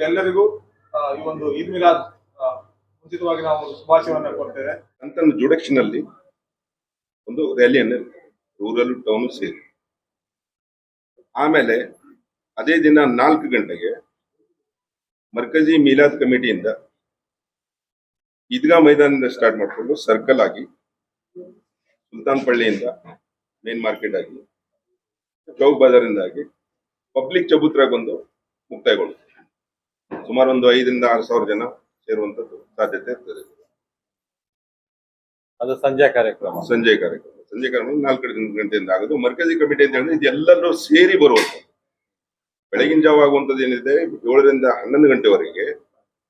ಎಲ್ಲರಿಗೂ ಈ ಒಂದು ಈದ್ ಮಿಲಾದ್ ಮುಂಚಿತವಾಗಿ ನಾವು ಶುಭಾಶಯವನ್ನು ಕೊಡ್ತೇವೆ. ನಂತರ ಜುಡಕ್ಷನ್ ಅಲ್ಲಿ ಒಂದು ರ್ಯಾಲಿಯನ್ನು ರೂರಲ್ ಟೌನ್ ಸೇರಿ ಆಮೇಲೆ ಅದೇ ದಿನ 4 ಗಂಟೆಗೆ ಮರ್ಕಜಿ ಮೀಲಾದ್ ಕಮಿಟಿಯಿಂದ ಈದ್ಗಾ ಮೈದಾನದಿಂದ ಸ್ಟಾರ್ಟ್ ಮಾಡಿಕೊಂಡು ಸರ್ಕಲ್ ಆಗಿ ಸುಲ್ತಾನ್ ಪಳ್ಳಿಯಿಂದ ಮೇನ್ ಮಾರ್ಕೆಟ್ ಆಗಿ ಚೌಕ್ ಬಾಜಾರಿಂದ ಆಗಿ ಪಬ್ಲಿಕ್ ಚಬುತ್ರಾಗೊಂದು ಮುಕ್ತಾಯಗೊಳ್ಳುತ್ತೆ. ಸುಮಾರು ಒಂದು 5,000 ರಿಂದ 6,000 ಜನ ಸೇರುವಂತದ್ದು ಸಾಧ್ಯತೆ ಇರ್ತದೆ. ಅದು ಸಂಜೆ ಕಾರ್ಯಕ್ರಮ 4 ಗಂಟೆಯಿಂದ ಆಗೋದು. ಮರ್ಕಜಿ ಕಮಿಟಿ ಅಂತ ಹೇಳಿದ್ರೆ ಇದೆಲ್ಲರೂ ಸೇರಿ ಬರುವಂಥದ್ದು. ಬೆಳಗಿನ ಜಾವ ಆಗುವಂಥದ್ದು ಏನಿದೆ 7 ರಿಂದ 11 ಗಂಟೆವರೆಗೆ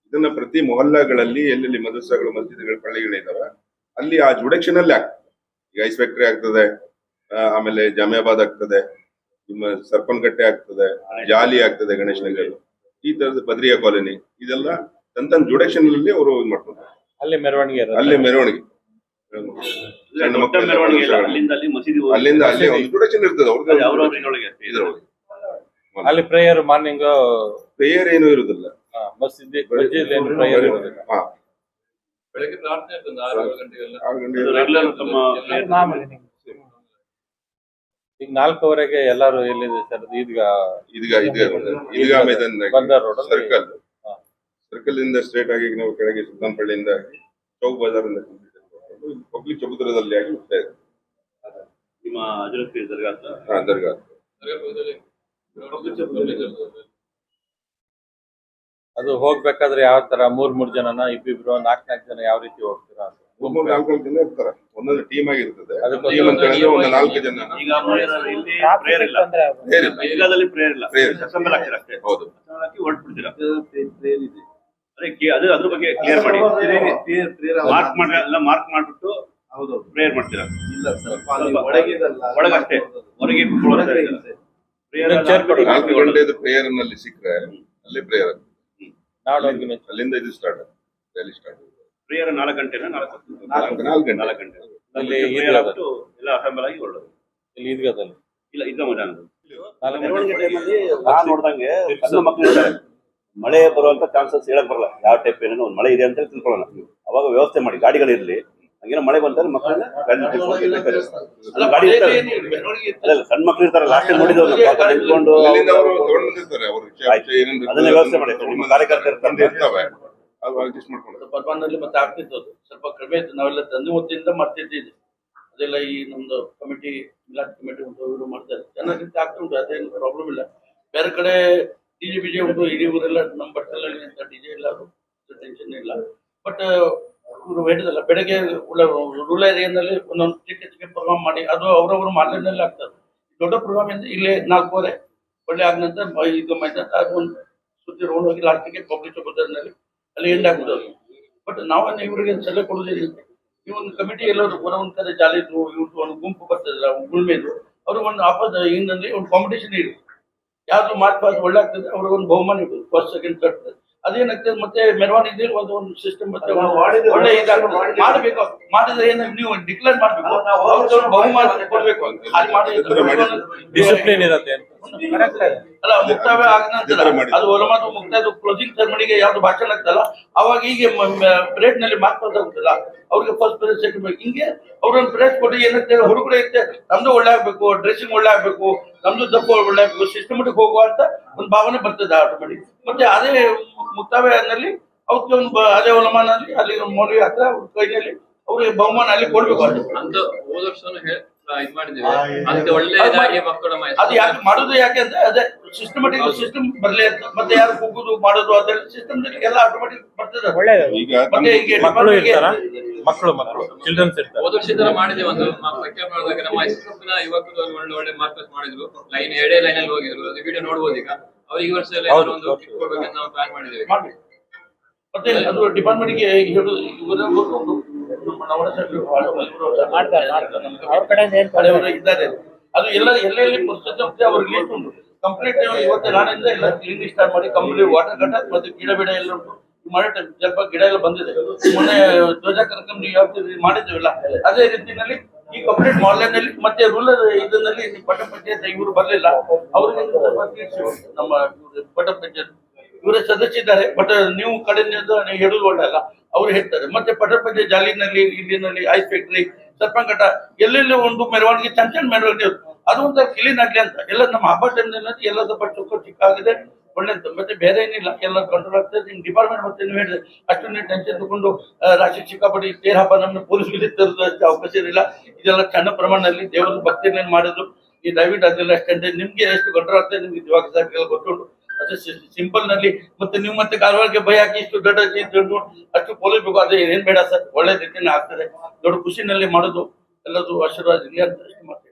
ಇದನ್ನ ಪ್ರತಿ ಮೊಹಲ್ಲಾಗಳಲ್ಲಿ ಎಲ್ಲೆಲ್ಲಿ ಮದರಸಾಗಳು ಮಸ್ಜಿದ್ಗಳು ಪಳ್ಳಿಗಳಿದಾವೆ ಅಲ್ಲಿ ಆ ಜುಡಕ್ಷನ್ ಅಲ್ಲಿ ಆಗ್ತದೆ. ಈಗ ಐಸ್ ಫ್ಯಾಕ್ಟರಿ ಆಗ್ತದೆ, ಆಮೇಲೆ ಜಾಮಿಯಾಬಾದ್ ಆಗ್ತದೆ, ನಿಮ್ಮ ಸರ್ಪನ್ಕಟ್ಟೆ ಆಗ್ತದೆ, ಜಾಲಿ ಆಗ್ತದೆ, ಗಣೇಶ್ ನಗರ್, ಈ ತರದ ಬದ್ರಿಯಾ ಕಾಲೋನಿ, ಇದೆಲ್ಲ ತನ್ನ ಜುಡಕ್ಷನ್ ಅಲ್ಲಿ ಅವರು ಇದು ಮಾಡ್ತಾರೆ. ಅಲ್ಲಿ ಮೆರವಣಿಗೆ ಸಣ್ಣ ಮಕ್ಕಳ ಅಲ್ಲಿಂದ ಅಲ್ಲಿ ಒಂದು ಜುಡಕ್ಷನ್ ಇರ್ತದೆ ಅವ್ರೊಳಗೆ. ಅಲ್ಲಿ ಪ್ರೇಯರ್ ಮಾರ್ನಿಂಗ್ ಪ್ರೇಯರ್ ಏನು ಇರುದಿಲ್ಲ, ಬೆಳಗ್ಗೆ ಪ್ರಾರ್ಥನೆ ಇರ್ತದೆ 6 ಗಂಟೆಗೆಲ್ಲ. 6 ಗಂಟೆಗೆ ಈಗ 4ವರೆಗೆ ಎಲ್ಲರೂ ಎಲ್ಲಿದೆ ಸರ್? ಈದ್ಗಾ ಮೈದಾನ ಸರ್ಕಲ್ ಇಂದ ಸ್ಟ್ರೇಟ್ ಆಗಿ ನಾವು ಕೆಳಗೆ ಸುಲ್ತಾನ್ ಪಳ್ಳಿಯಿಂದ ಚೌಕ್ ಬಜಾರ್ ಇಂದ ಪಬ್ಲಿಕ್ ಚಬುತ್ರದಲ್ಲಿ ಆಗಿ ಹೋಗ್ತಾ ಇದೆ. ನಿಮ್ಮ ದರ್ಗಾ ಅದು ಹೋಗ್ಬೇಕಾದ್ರೆ ಯಾವ ತರ 3 ಜನನ, ಇಬ್ಬಿಬ್ರು, 4 ಜನ ಯಾವ ರೀತಿ ಹೋಗ್ತೀರಾ? 3-4 ಜನ ಇರ್ತಾರೆ, ಒಂದೊಂದು ಟೀಮ್ ಆಗಿರ್ತದೆ. ಅದಕ್ಕೊಂದು ಟೀಮ್ ಅಂತ ಹೇಳಿದ್ರೆ ಒಂದು 4 ಜನ. ಈಗ ಪ್ರೇಯರ್ ಇಲ್ಲ, ಈಗಾದಲ್ಲಿ ಪ್ರೇಯರ್ ಇಲ್ಲ, ಅಸೆಂಬಲ್ ಆಗ್ತೀರಾ ಅಷ್ಟೇ. ಹೌದು, ಹೊರಟ್ಬಿಡ್ತೀರಾ. ಅದೇ ಅದ್ರ ಬಗ್ಗೆ ಕ್ಲಿಯರ್ ಮಾಡಿ, ಮಾರ್ಕ್ ಮಾಡ್ಬಿಟ್ಟು ಪ್ರೇಯರ್ ಮಾಡ್ತೀರಾ? ಇಲ್ಲ ಒಳಗಷ್ಟೇ, ಹೊರಗೆ 4 ಗಂಟೆದು ಪ್ರೇಯರ್ ನಲ್ಲಿ ಸಿಕ್ಕರೆ ಅಲ್ಲಿ ಪ್ರೇಯರ್ ಅಲ್ಲಿಂದ ಇದು ಸ್ಟಾರ್ಟ್ ರ್ಯಾಲಿ ಸ್ಟಾರ್ಟ್. ಪ್ರೇಯರ್ 4 ಗಂಟೆನ 4 ಗಂಟೆ ಅಲ್ಲಿ ಎಲ್ಲ ಅಸೆಂಬಲ್ ಆಗಿ ಹೊರಡೋದು. ಇಲ್ಲಿ ಈದ್ಗಾದಲ್ಲಿ ಇಲ್ಲ, ಈದ್ಗಾ ಮೈದಾನದಲ್ಲಿ ನಾನ್ ನೋಡ್ದಂಗೆ ಸಣ್ಣ ಮಕ್ಕಳು ಇರ್ತಾರೆ, ಮಳೆ ಬರುವಂತ ಚಾನ್ಸಸ್ ಹೇಳಕ್ ಬರಲ್ಲ. ಯಾವ ಟೈಪ್ ಏನೇನೋ ಒಂದು ಮಳೆ ಇದೆ ಅಂತ ತಿಳ್ಕೊಳ್ಳೋಣ. ಅವಾಗ ವ್ಯವಸ್ಥೆ ಮಾಡಿ, ಗಾಡಿಗಳಿರ್ಲಿ. ಹಂಗೇನೋ ಮಳೆ ಬಂದ್ರೆ ಮಕ್ಕಳನ್ನ ಗಾಡಿ ಅಲ್ಲ, ಸಣ್ಣ ಮಕ್ಳು ಇರ್ತಾರೆ, ಲಾಸ್ಟ್ ಟೈಮ್ ನೋಡಿದ್ರು ನಿಂತ್ಕೊಂಡು ಅದನ್ನ ವ್ಯವಸ್ಥೆ ಮಾಡಿ. ನಿಮ್ಮ ಕಾರ್ಯಕರ್ತರು ಪರ್ವಾನಲ್ಲಿ ಮತ್ತೆ ಆಗ್ತಿತ್ತು, ಸ್ವಲ್ಪ ಕಡಿಮೆ ಇತ್ತು. ನಾವೆಲ್ಲ ತಂದೆ ಹೊತ್ತಿಂದ ಮಾಡ್ತಿದ್ದೀವಿ. ಅದೆಲ್ಲ ಈ ನಮ್ದು ಕಮಿಟಿ, ಮಿಲಾದ್ ಕಮಿಟಿ ಇವರು ಮಾಡ್ತಾರೆ, ಚೆನ್ನಾಗಿ ಆಗ್ತಾ ಉಂಟು, ಅದೇನು ಪ್ರಾಬ್ಲಮ್ ಇಲ್ಲ. ಬೇರೆ ಕಡೆ ಡಿಜೆ ಬಿಜೆ ಉಂಟು, ಇಡೀ ಊರೆಲ್ಲ ನಮ್ಮ ಬಟ್ಟಲಲ್ಲಿ ಡಿಜೆ ಇಲ್ಲ, ಟೆನ್ಷನ್ ಇಲ್ಲ. ಬಟ್ ಇವರು ಹೇಳಿದಲ್ಲ, ಬೆಳಗ್ಗೆ ರೂರಲ್ ಏರಿಯಾನಲ್ಲಿ ಒಂದೊಂದು ಚಿಕ್ಕ ಪ್ರೋಗ್ರಾಮ್ ಮಾಡಿ ಅದು ಅವರವರು ಮಾರ್ಲೆನಲ್ಲಿ ಆಗ್ತದೆ. ದೊಡ್ಡ ಪ್ರೋಗ್ರಾಮ್ ಇಂದ ಇಲ್ಲೇ 4:15 ಒಳ್ಳೆ ಆದ ನಂತರ ಈದ್ಗಾ ಮೈದಾನ ಅದೊಂದು ಸುದ್ದಿ ರೋಡ್ ಹೋಗಿ ಲಾಸ್ಟಿಗೆ ಪಬ್ಲಿಕ್ ಚೌಕದಲ್ಲಿ ಅಲ್ಲಿ ಎಂಡ್ ಆಗ್ಬಿಡೋದು. ಬಟ್ ನಾವನ್ನ ಇವರಿಗೆ ಸಲಹೆ ಕೊಡೋದಿಲ್ಲ. ಈ ಒಂದು ಕಮಿಟಿ ಎಲ್ಲರೂ ಒಂದ್ ಕಡೆ ಜಾಲಿದು ಇವ್ರದ್ದು ಒಂದು ಗುಂಪು ಬರ್ತದಲ್ಲ, ಗುಳ್ಮೆದು, ಅವ್ರಿಗೆ ಒಂದು ಆಪದ ಹಿಂದಲ್ಲಿ ಒಂದು ಕಾಂಪಿಟೇಷನ್ ಇಡಿ. ಯಾವ್ದು ಮಾರ್ಕ್ ಒಳ್ಳೆ ಆಗ್ತದೆ ಅವ್ರಿಗೊಂದು ಬಹುಮಾನ ಇಡುದು, ಫಸ್ಟ್ ಸೆಕೆಂಡ್ ಥರ್ಡ್. ಅದೇನಾಗ್ತದೆ ಮತ್ತೆ ಮೆರವಣಿಗೆ ಒಂದು ಸಿಸ್ಟಮ್ ಮತ್ತೆ ಒಳ್ಳೆ ಮಾಡಬೇಕು. ಮಾಡಿದ್ರೆ ಏನ ನೀವು ಡಿಕ್ಲೇರ್ ಮಾಡ್ಬೇಕು, ಬಹುಮಾನ ಕೊಡ್ಬೇಕು. ಡಿಸಿಪ್ಲಿನ್ ಇರುತ್ತೆ ಅಲ್ಲ, ಮುಕ್ತಾಯ ಆದ ನಂತರ ಅದು ಒಲಮಾದು ಮುಕ್ತಾಯದ ಕ್ಲೋಸಿಂಗ್ ಸೆರೆಮನಿಗೆ ಯಾವ್ದು ಭಾಷಣ ಆಗ್ತಲ್ಲ, ಅವಾಗ ಈಗ ಪರೇಡ್ ನಲ್ಲಿ ಮಾತಾಡ್ತಾಗುತ್ತಲ್ಲ, ಅವ್ರಿಗೆ ಫಸ್ಟ್ ಪ್ರೈಸ್ ಸೆಕೆಂಡ್ ಪ್ರೈಸ್, ಹಿಂಗೆ ಅವ್ರೊಂದು ಪ್ರೈಸ್ ಕೊಟ್ಟು ಏನಾಗ್ತದೆ, ಹುಡುಗರು ಐತೆ ನಮ್ದು ಒಳ್ಳೆ ಆಗ್ಬೇಕು, ಡ್ರೆಸ್ಸಿಂಗ್ ಒಳ್ಳೆ ಆಗ್ಬೇಕು, ನಮ್ದು ದಪ್ಪ ಒಳ್ಳೆ ಆಗ್ಬೇಕು, ಸಿಸ್ಟಮೆಟಿಕ್ ಹೋಗುವ ಅಂತ ಒಂದು ಭಾವನೆ ಬರ್ತದೆ ಆಟೋಮೆಟಿಕ್. ಮತ್ತೆ ಅದೇ ಮುಕ್ತಾಯನಲ್ಲಿ ಅವ್ರಿಗೆ ಒಂದು ಅದೇ ಒಲಮಾನಲ್ಲಿ ಅಲ್ಲಿ ಮೌಲ್ಯ ಹತ್ರ ಅವ್ರ ಕೈನಲ್ಲಿ ಅವ್ರಿಗೆ ಬಹುಮಾನ ಅಲ್ಲಿ ಕೊಡ್ಬೇಕು. ಅಂತ ಹೋದ ವರ್ಷ ಅದು ಯಾಕೆ ಮಾಡುದು, ಯಾಕೆ ಅಂದ್ರೆ ಅದೇ ಸಿಸ್ಟಮೆಟಿಕ್ ಸಿಸ್ಟಮ್ ಬರ್ಲಿ ಅಂತ. ಮತ್ತೆ ಯಾರು ಕೂಗುದು ಮಾಡೋದು ಅದೆಲ್ಲ ಸಿಸ್ಟಮ್ ಎಲ್ಲ ಆಟೋಮೆಟಿಕ್ ಬರ್ತದೆ. ಮತ್ತೆ ಈಗ ಮಕ್ಕಳು ಚಿಲ್ಡ್ರನ್ಸ್ ಇರ್ತಾರೆ. ಹೋದ ವರ್ಷ ತರ ಮಾಡಿದ್ದೇವೆ. ಒಂದು ಮಾಡಿದಾಗ ನಮ್ಮ ಹೈಸ್ಕೂಲ್ನ ಯುವಕರು ಒಳ್ಳೆ ಮಾರ್ಕಸ್ ಮಾಡಿದ್ರು, ಎರಡೇ ಲೈನ್ ಅಲ್ಲಿ ಹೋಗಿದ್ರು. ಅದು ವಿಡಿಯೋ ನೋಡ್ಬೋದು. ಈಗ ಅವ್ರಿಗೆ ಈ ವರ್ಷ ಒಂದು ಗಿಫ್ಟ್ ಕೊಡ್ಬೇಕಂತ ನಾವು ಪ್ಲಾನ್ ಮಾಡಿದ್ದೇವೆ. ಮತ್ತೆ ಅದು ಡಿಪಾರ್ಟ್ಮೆಂಟ್ಗೆ ಹೇಳುದು, ಇದ್ದಾರೆ ಅದು ಎಲ್ಲ ಎಲ್ಲೆಲ್ಲಿ ಅವ್ರಿಗೆ ಉಂಟು ಕಂಪ್ಲೀಟ್. ಇವತ್ತು ನಾಳಿಂದ ಎಲ್ಲ ಕ್ಲೀನಿಂಗ್ ಸ್ಟಾರ್ಟ್ ಮಾಡಿ ಕಂಪ್ಲೀಟ್ ವಾಟರ್ ಕಟ್ಟ ಮತ್ತೆ ಗಿಡ ಎಲ್ಲ ಉಂಟು ಮಾಡಿ, ಸ್ವಲ್ಪ ಗಿಡ ಎಲ್ಲ ಬಂದಿದೆ. ಮೊನ್ನೆ ಧ್ವಜ ಕಾರ್ಯಕ್ರಮ ಮಾಡಿದ್ದೇವಲ್ಲ, ಅದೇ ರೀತಿಯಲ್ಲಿ ಈ ಕಂಪ್ಲೀಟ್ ಮಾಲ್ನಲ್ಲಿ ಮತ್ತೆ ರೂರಲ್ ಇದರಲ್ಲಿ ಪಟ್ಟಣ ಪಂಚಾಯತ್ ಇವರು ಬರಲಿಲ್ಲ, ಅವ್ರಿಗೆ ನಮ್ಮ ಪಟ್ಟಣ ಪಂಚಾಯತ್ ಇವರೇ ಸದಸ್ಯ ಇದ್ದಾರೆ, ಬಟ್ ನೀವು ಕಡೆಯಿಂದ ನೀವು ಹೇಳೋದು ಒಳ್ಳೆಯಲ್ಲ. ಅವ್ರು ಹೇಳ್ತಾರೆ. ಮತ್ತೆ ಪಟಪಂಚೆ ಜಾಲಿನಲ್ಲಿ, ಇಲ್ಲಿನಲ್ಲಿ ಐಸ್ ಫ್ಯಾಕ್ಟ್ರಿ, ಸರ್ಪಂಗಟ, ಎಲ್ಲೆಲ್ಲಿ ಒಂದು ಮೆರವಣಿಗೆ ಚಂದ ಮೆರವಣಿಗೆ ಅದು ಒಂದು ಕ್ಲೀನ್ ಆಗ್ಲಿ ಅಂತ. ಎಲ್ಲ ನಮ್ಮ ಹಬ್ಬ ಟೈಮ್ನಲ್ಲಿ ಎಲ್ಲ ಸ್ವಲ್ಪ ಚೊಕ್ಕ ಚಿಕ್ಕಾಗಿದೆ, ಒಳ್ಳೆ ಅಂತ. ಮತ್ತೆ ಬೇರೆ ಏನಿಲ್ಲ, ಎಲ್ಲ ಕಂಟ್ರೋಲ್ ಆಗ್ತದೆ. ನಿಮ್ ಡಿಪಾರ್ಟ್ಮೆಂಟ್ ಮತ್ತೆ ನೀವು ಹೇಳಿದ್ರೆ ಅಷ್ಟು ನೀವು ಟೆನ್ಷನ್ ತಗೊಂಡು ರಾಶಿ ಚಿಕ್ಕಾಪಟ್ಟಿ ತೇರ್ ಹಬ್ಬ ನಮ್ಮ ಪೊಲೀಸ್ ತರೋದು ಅಷ್ಟು ಅವಕಾಶ ಇರಲಿಲ್ಲ. ಇದೆಲ್ಲ ಸಣ್ಣ ಪ್ರಮಾಣದಲ್ಲಿ ದೇವರ ಭಕ್ತಿಯನ್ನು ಮಾಡಿದ್ರು. ಈ ದಯವಿಟ್ಟು ಅದೆಲ್ಲ ಅಷ್ಟೇ ನಿಮ್ಗೆ ಎಷ್ಟು ಕಂಟ್ರೋಲ್ ಆಗ್ತದೆ ನಿಮ್ಗೆ ಇವಾಗ ಸಾಕೆಲ್ಲ ಗೊತ್ತುಂಟು. ಅದು ಸಿಂಪಲ್ ನಲ್ಲಿ ಮತ್ತೆ ನೀವು ಮತ್ತೆ ಕಾರವಾರಕ್ಕೆ ಭಯ ಹಾಕಿ ಇಷ್ಟು ದೊಡ್ಡ ಅಷ್ಟು ಪೊಲೀಸ್ ಬೇಕು, ಅದು ಏನ್ ಬೇಡ ಸರ್, ಒಳ್ಳೆ ರೀತಿಯಲ್ಲಿ ಆಗ್ತದೆ. ದೊಡ್ಡ ಖುಷಿನಲ್ಲಿ ಮಾಡೋದು ಎಲ್ಲದು ಆಶೀರ್ವಾದ ಇರಲಿ ಅಂತ ಅಷ್ಟೇ ಮಾತು.